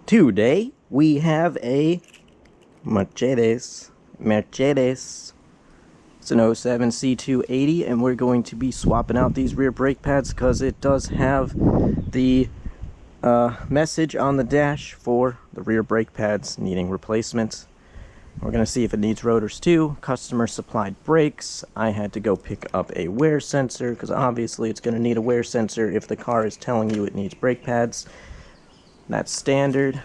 Today we have a Mercedes. It's an 07 C280, and we're going to be swapping out these rear brake pads because it does have the message on the dash for the rear brake pads needing replacement. We're going to see if it needs rotors too. Customer supplied brakes. I had to go pick up a wear sensor because obviously it's going to need a wear sensor if the car is telling you it needs brake pads. That's standard.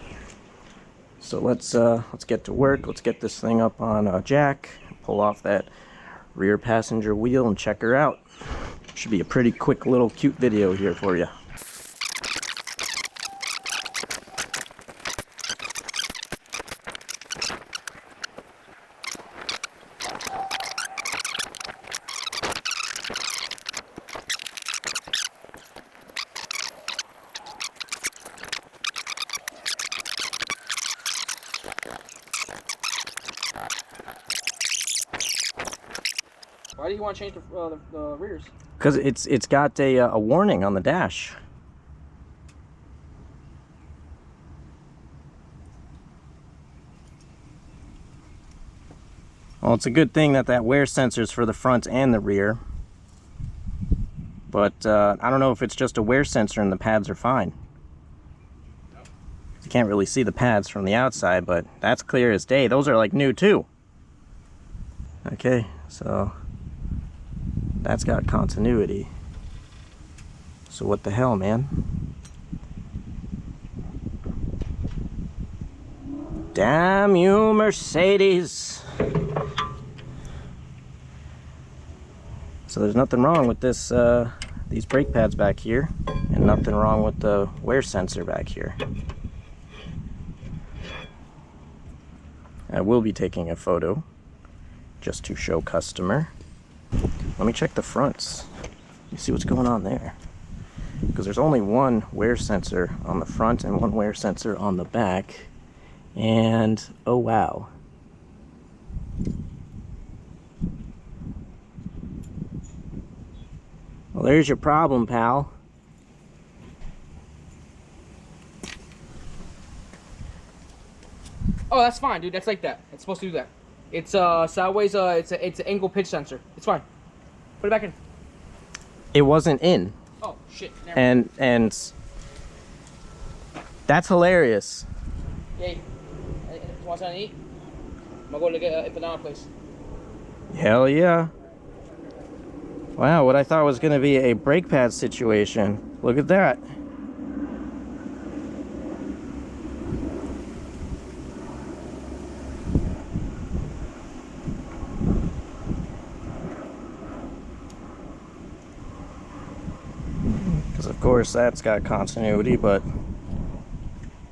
So let's get to work. Let's get this thing up on a jack, pull off that rear passenger wheel, and check her out. Should be a pretty quick little cute video here for you. Why do you want to change the rears? Because it's got a warning on the dash. Well, it's a good thing that wear sensor's for the front and the rear. But I don't know if it's just a wear sensor and the pads are fine. You can't really see the pads from the outside, but that's clear as day. Those are like new too. Okay, so that's got continuity. So what the hell, man? Damn you, Mercedes! So there's nothing wrong with this, these brake pads back here, and nothing wrong with the wear sensor back here. I will be taking a photo just to show customer. Let me check the fronts. You see what's going on there? Because there's only one wear sensor on the front and one wear sensor on the back. And oh wow. Well, there's your problem, pal. Oh, that's fine, dude. That's like that. It's supposed to do that. It's sideways. It's an angle pitch sensor. It's fine. Put it back in. It wasn't in. Oh shit. Never. And that's hilarious. Yay. Want something to eat? I'm gonna go to get a banana place. Hell yeah. Wow, what I thought was going to be a brake pad situation. Look at that. Because of course that's got continuity, but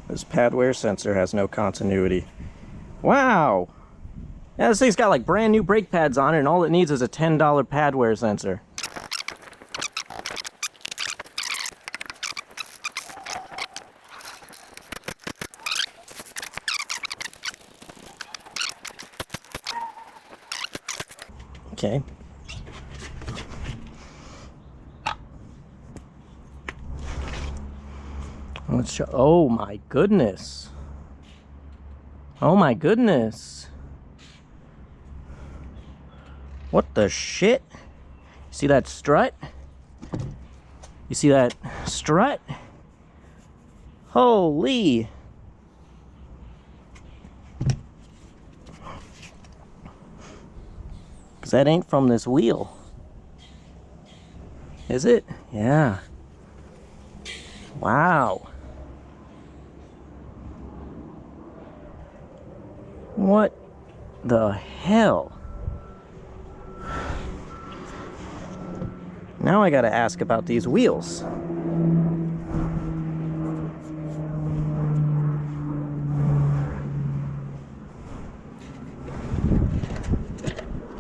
this pad wear sensor has no continuity. Wow! Yeah, this thing's got like brand new brake pads on it, and all it needs is a $10 pad wear sensor. Okay. Let's show. Oh my goodness. Oh my goodness. What the shit? See that strut? You see that strut? Holy. Because that ain't from this wheel. Is it? Yeah. Wow. What the hell? Now I gotta ask about these wheels.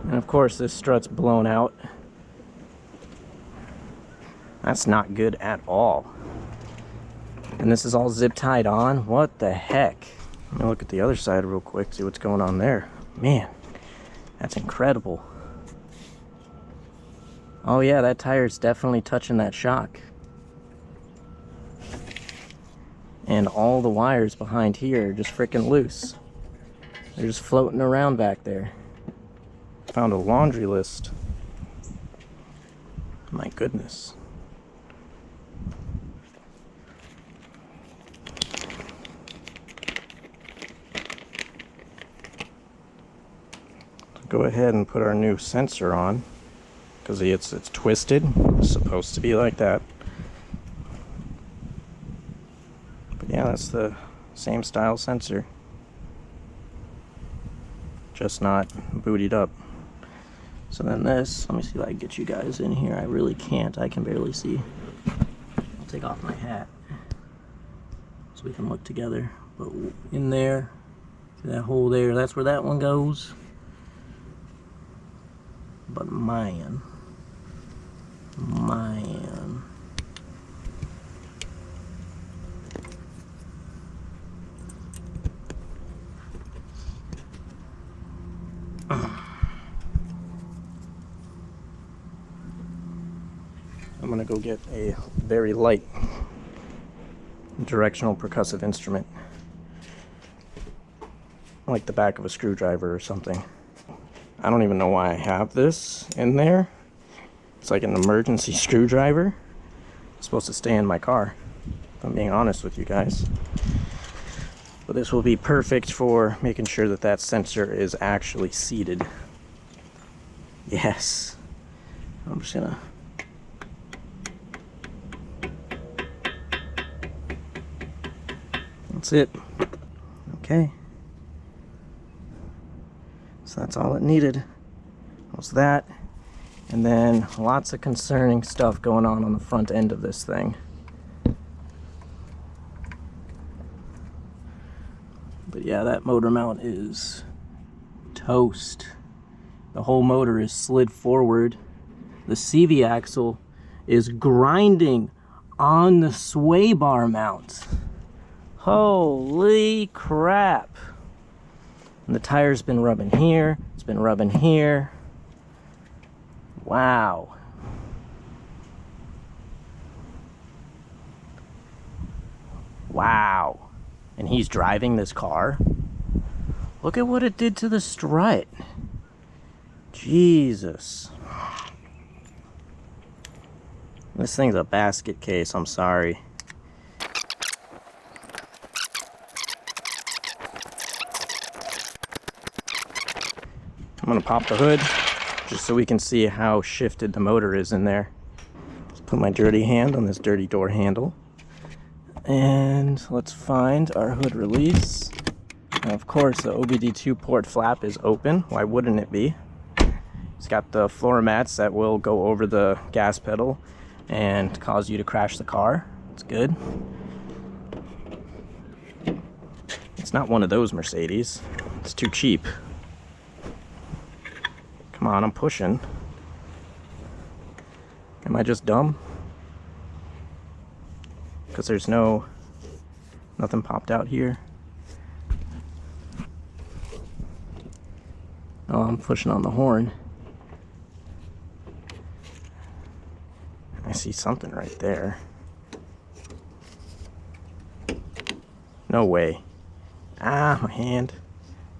And of course this strut's blown out. That's not good at all. And this is all zip tied on. What the heck? Let me look at the other side real quick, see what's going on there. Man, that's incredible. Oh yeah, that tire's definitely touching that shock. And all the wires behind here are just freaking loose. They're just floating around back there. Found a laundry list. My goodness. Go ahead and put our new sensor on, because it's twisted. It's supposed to be like that. But yeah, that's the same style sensor, just not bootied up. So then this, let me see if I can get you guys in here. I really can't, I can barely see. I'll take off my hat so we can look together. But in there, see that hole there, that's where that one goes. But man, I'm gonna go get a very light directional percussive instrument, like the back of a screwdriver or something. I don't even know why I have this in there. It's like an emergency screwdriver. It's supposed to stay in my car, if I'm being honest with you guys. But this will be perfect for making sure that that sensor is actually seated. Yes. I'm just gonna... That's it. Okay. So that's all it needed, was that. And then lots of concerning stuff going on the front end of this thing. But yeah, that motor mount is toast. The whole motor is slid forward. The CV axle is grinding on the sway bar mount. Holy crap. And the tire's been rubbing here, it's been rubbing here. Wow. Wow. And he's driving this car? Look at what it did to the strut. Jesus. This thing's a basket case, I'm sorry. I'm gonna pop the hood just so we can see how shifted the motor is in there. Let's put my dirty hand on this dirty door handle. And let's find our hood release. And of course, the OBD2 port flap is open. Why wouldn't it be? It's got the floor mats that will go over the gas pedal and cause you to crash the car. It's good. It's not one of those Mercedes. It's too cheap. Come on, I'm pushing. Am I just dumb? Because there's nothing popped out here. Oh, I'm pushing on the horn. I see something right there. No way. Ah, my hand.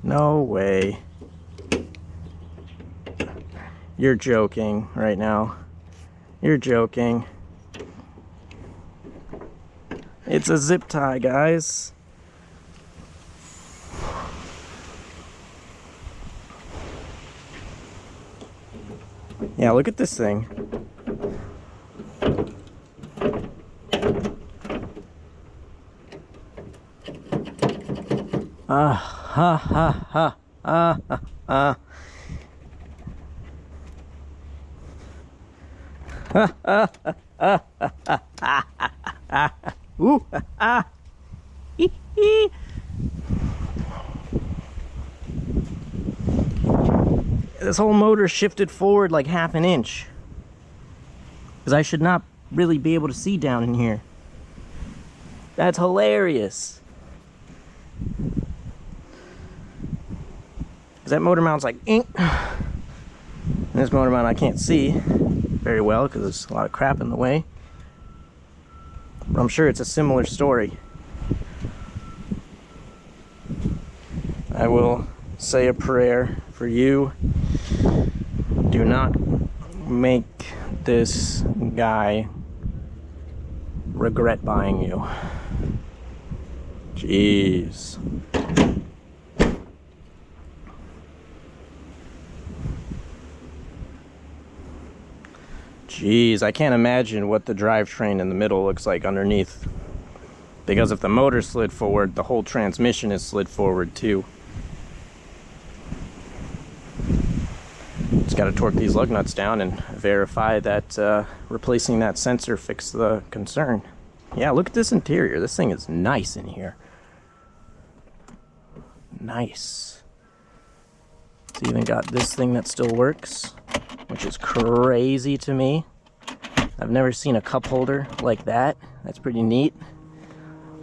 No way. You're joking right now. You're joking. It's a zip tie, guys. Yeah, look at this thing. Ha ha ha. Ooh, This whole motor shifted forward like half an inch. Because I should not really be able to see down in here. That's hilarious. Because that motor mount's like, ink. And this motor mount I can't see very well because there's a lot of crap in the way. But I'm sure it's a similar story. I will say a prayer for you. Do not make this guy regret buying you. Jeez. Jeez, I can't imagine what the drivetrain in the middle looks like underneath. Because if the motor slid forward, the whole transmission is slid forward too. Just got to torque these lug nuts down and verify that replacing that sensor fixed the concern. Yeah, look at this interior. This thing is nice in here. Nice. It's even got this thing that still works, which is crazy to me. I've never seen a cup holder like that. That's pretty neat.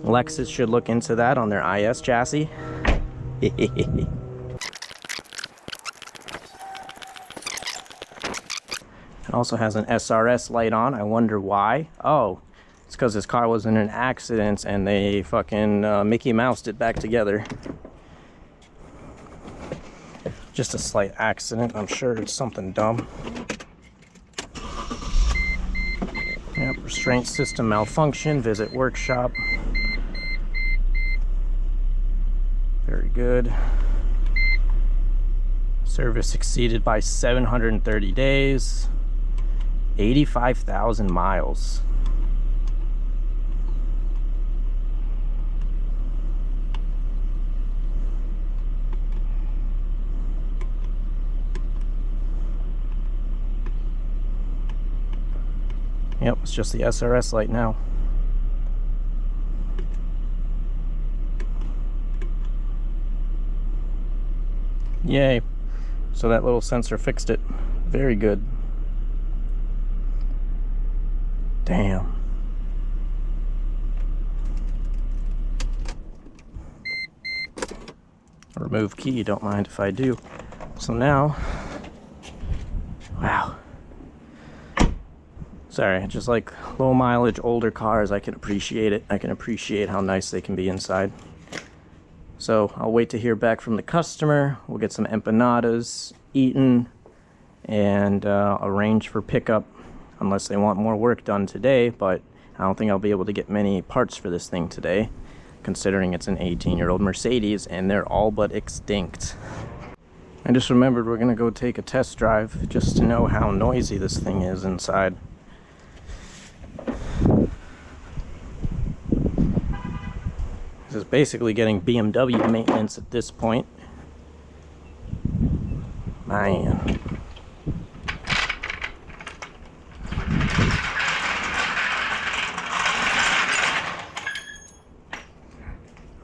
Lexus should look into that on their IS chassis. It also has an SRS light on. I wonder why. Oh, it's because this car was in an accident and they fucking Mickey Moused it back together. Just a slight accident. I'm sure it's something dumb. Yep, restraint system malfunction. Visit workshop. Very good. Service exceeded by 730 days. 85,000 miles. Yep, it's just the SRS light now. Yay. So that little sensor fixed it. Very good. Damn. Remove key, don't mind if I do. So now, wow. Sorry, just like low mileage, older cars, I can appreciate it. I can appreciate how nice they can be inside. So I'll wait to hear back from the customer. We'll get some empanadas eaten and arrange for pickup unless they want more work done today, but I don't think I'll be able to get many parts for this thing today, considering it's an 18-year-old Mercedes and they're all but extinct. I just remembered we're gonna go take a test drive just to know how noisy this thing is inside. This is basically getting BMW maintenance at this point. Man.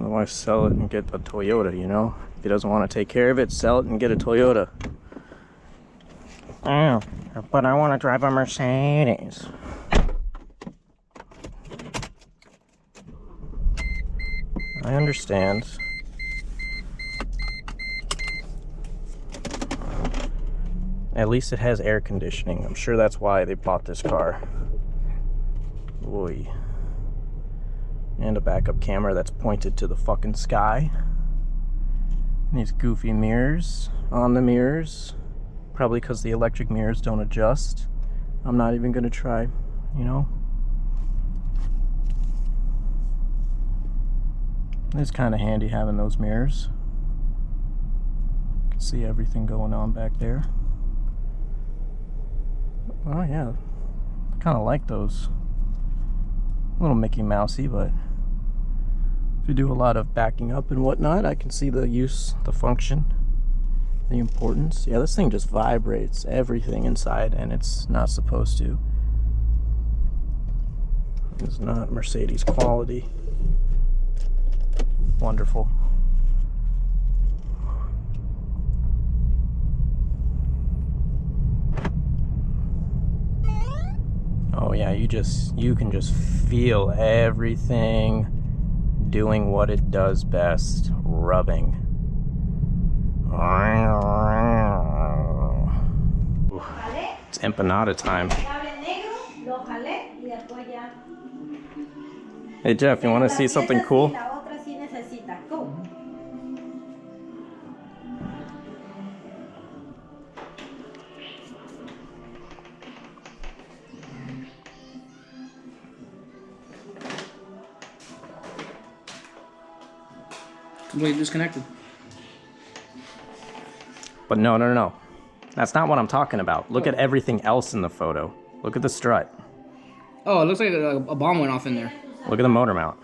Otherwise, sell it and get a Toyota, you know? If he doesn't want to take care of it, sell it and get a Toyota. Oh, but I want to drive a Mercedes. I understand. At least it has air conditioning. I'm sure that's why they bought this car. Oy. And a backup camera that's pointed to the fucking sky. And these goofy mirrors on the mirrors. Probably because the electric mirrors don't adjust. I'm not even gonna try, you know? It's kind of handy having those mirrors. You can see everything going on back there. Oh yeah, I kind of like those. A little Mickey Mousey, but if you do a lot of backing up and whatnot, I can see the use, the function, the importance. Yeah, this thing just vibrates everything inside, and it's not supposed to. It's not Mercedes quality. Wonderful. Oh yeah, you can just feel everything doing what it does best, rubbing. It's empanada time. Hey Jeff, you want to see something cool? Completely disconnected. But no. That's not what I'm talking about. Look at everything else in the photo. Look at the strut. Oh, it looks like a bomb went off in there. Look at the motor mount.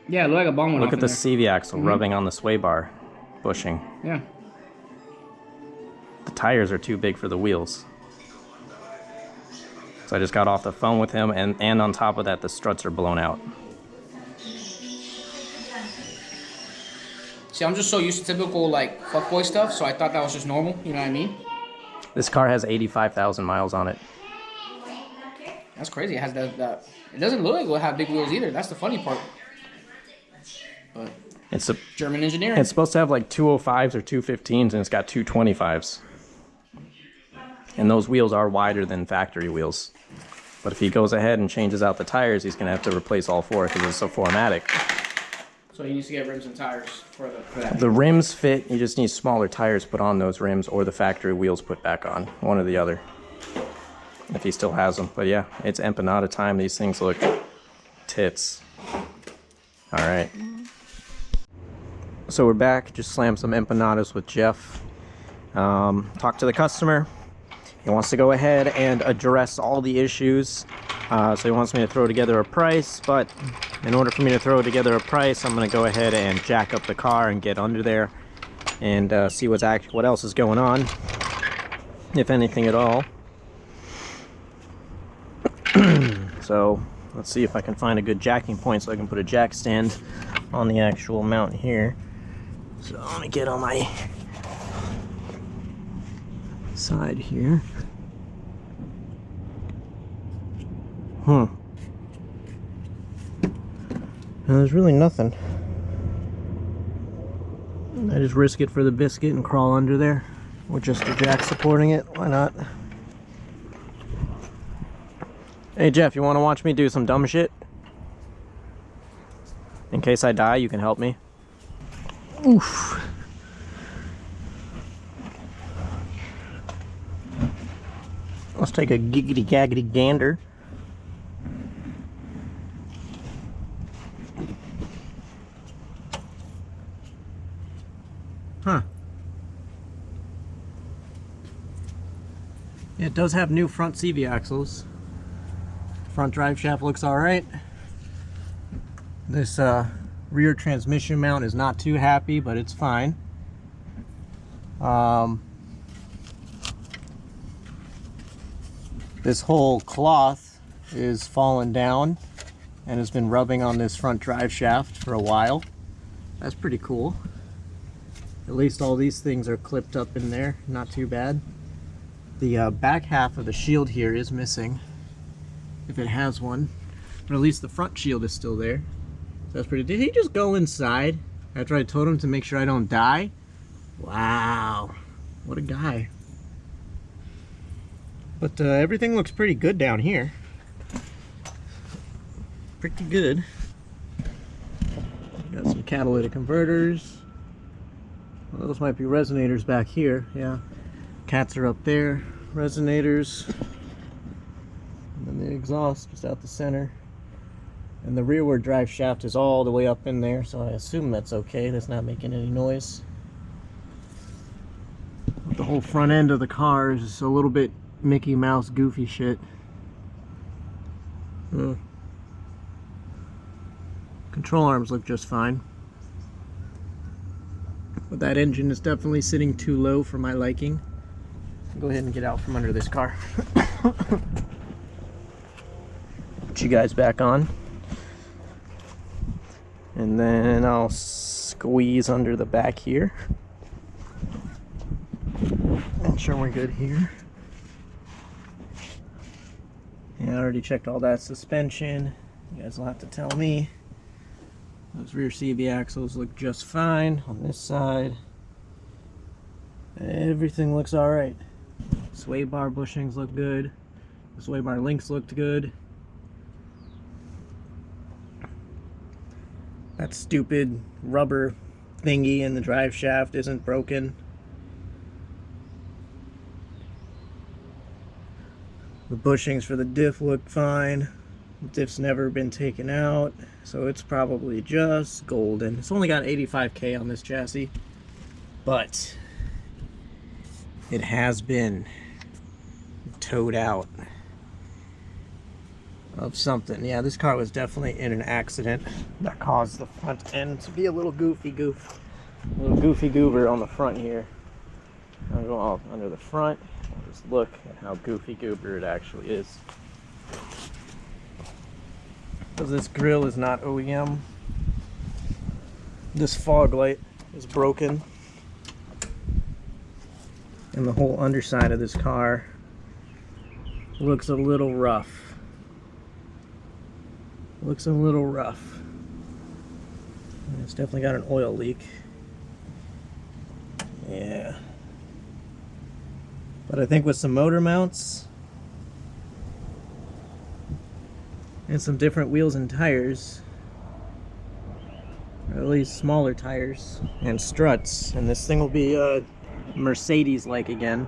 Yeah, it looked like a bomb went Look off at the in CV axle rubbing on the sway bar bushing. there. Yeah. The tires are too big for the wheels. So I just got off the phone with him, and on top of that, the struts are blown out. See, I'm just so used to typical, like, fuckboy stuff, so I thought that was just normal, you know what I mean? This car has 85,000 miles on it. That's crazy. It has that. It doesn't look like it'll have big wheels either. That's the funny part. But It's a German engineering. It's supposed to have like 205s or 215s, and it's got 225s. And those wheels are wider than factory wheels. But if he goes ahead and changes out the tires, he's going to have to replace all four because it's so 4MATIC. So he needs to get rims and tires for that. The rims fit, you just need smaller tires put on those rims or the factory wheels put back on, one or the other. If he still has them. But yeah, it's empanada time. These things look tits. All right. So we're back. Just slammed some empanadas with Jeff. Talked to the customer. He wants to go ahead and address all the issues. So he wants me to throw together a price, but in order for me to throw together a price, I'm going to go ahead and jack up the car and get under there and see what else is going on, if anything at all. So let's see if I can find a good jacking point so I can put a jack stand on the actual mount here. So I'm going to get on my side here. There's really nothing. I just risk it for the biscuit and crawl under there with just the jack supporting it. Why not? Hey Jeff, you want to watch me do some dumb shit? In case I die, you can help me. Oof. Let's take a giggity gaggity gander. Huh. Yeah, it does have new front CV axles. Front drive shaft looks alright. This rear transmission mount is not too happy, but it's fine. This whole cloth is fallen down and has been rubbing on this front drive shaft for a while. That's pretty cool. At least all these things are clipped up in there, not too bad. The back half of the shield here is missing, if it has one, but at least the front shield is still there. So that's pretty. Did he just go inside after I told him to make sure I don't die? Wow, what a guy. But everything looks pretty good down here. Pretty good. Got some catalytic converters. Well, those might be resonators back here. Yeah, cats are up there. Resonators. And then the exhaust just out the center. And the rearward drive shaft is all the way up in there, so I assume that's okay. That's not making any noise. But the whole front end of the car is a little bit Mickey Mouse goofy shit. Control arms look just fine. But that engine is definitely sitting too low for my liking. Go ahead and get out from under this car. Put you guys back on. And then I'll squeeze under the back here. Make sure we're good here. Yeah, I already checked all that suspension. You guys will have to tell me. Those rear CV axles look just fine on this side. Everything looks alright. Sway bar bushings look good. The sway bar links looked good. That stupid rubber thingy in the drive shaft isn't broken. The bushings for the diff look fine. Diff's never been taken out, so it's probably just golden. It's only got 85K on this chassis, but it has been towed out of something. Yeah, this car was definitely in an accident that caused the front end to be a little goofy goober on the front here. I'll go all under the front. I'll just look at how goofy goober it actually is. Because this grill is not OEM. This fog light is broken. And the whole underside of this car looks a little rough. Looks a little rough. And it's definitely got an oil leak. Yeah. But I think with some motor mounts and some different wheels and tires, or at least smaller tires and struts, and this thing will be Mercedes-like again.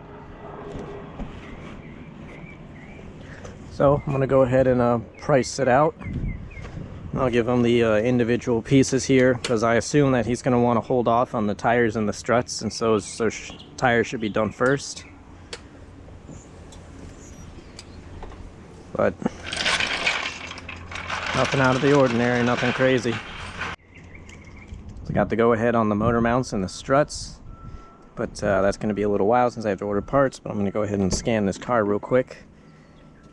So I'm gonna go ahead and price it out. I'll give him the individual pieces here because I assume that he's gonna want to hold off on the tires and the struts, and so tires should be done first. But nothing out of the ordinary, nothing crazy. So I got to go ahead on the motor mounts and the struts, but that's going to be a little while since I have to order parts. But I'm going to go ahead and scan this car real quick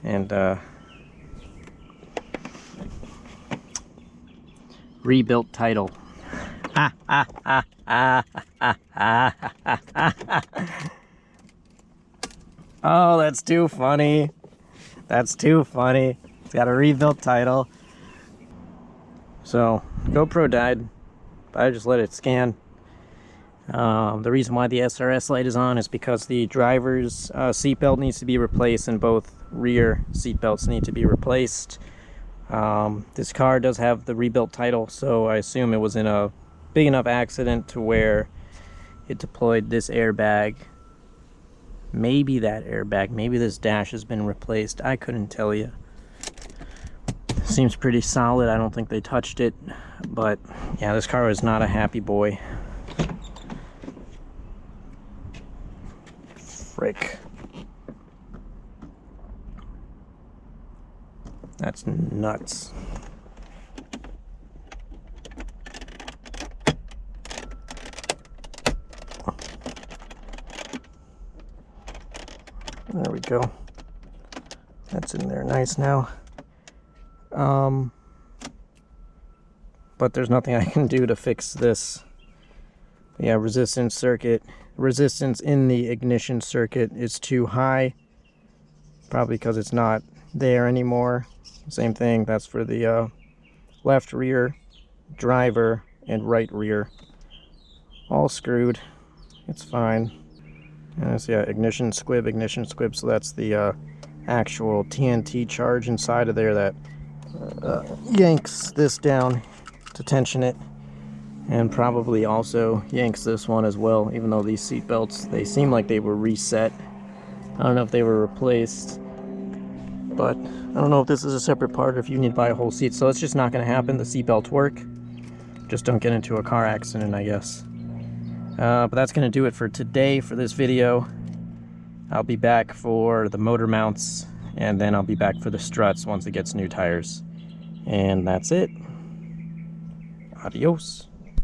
and rebuilt title. Oh, that's too funny. That's too funny. It's got a rebuilt title. So GoPro died, but I just let it scan. The reason why the SRS light is on is because the driver's seatbelt needs to be replaced and both rear seatbelts need to be replaced. This car does have the rebuilt title, so I assume it was in a big enough accident to where it deployed this airbag. Maybe that airbag, maybe this dash has been replaced. I couldn't tell you. Seems pretty solid. I don't think they touched it, but yeah, this car is not a happy boy. Frick. That's nuts. There we go. That's in there nice now. But there's nothing I can do to fix this. Yeah, resistance in the ignition circuit is too high. Probably because it's not there anymore. Same thing, that's for the left rear, driver, and right rear. All screwed. It's fine. And it's, yeah, ignition squib, so that's the actual TNT charge inside of there that yanks this down to tension it, and probably also yanks this one as well, even though these seat belts, they seem like they were reset. I don't know if they were replaced, but I don't know if this is a separate part or if you need to buy a whole seat, so it's just not going to happen. The seat belts work, just don't get into a car accident, I guess. But that's going to do it for today for this video. I'll be back for the motor mounts, and then I'll be back for the struts once it gets new tires. And that's it. Adios.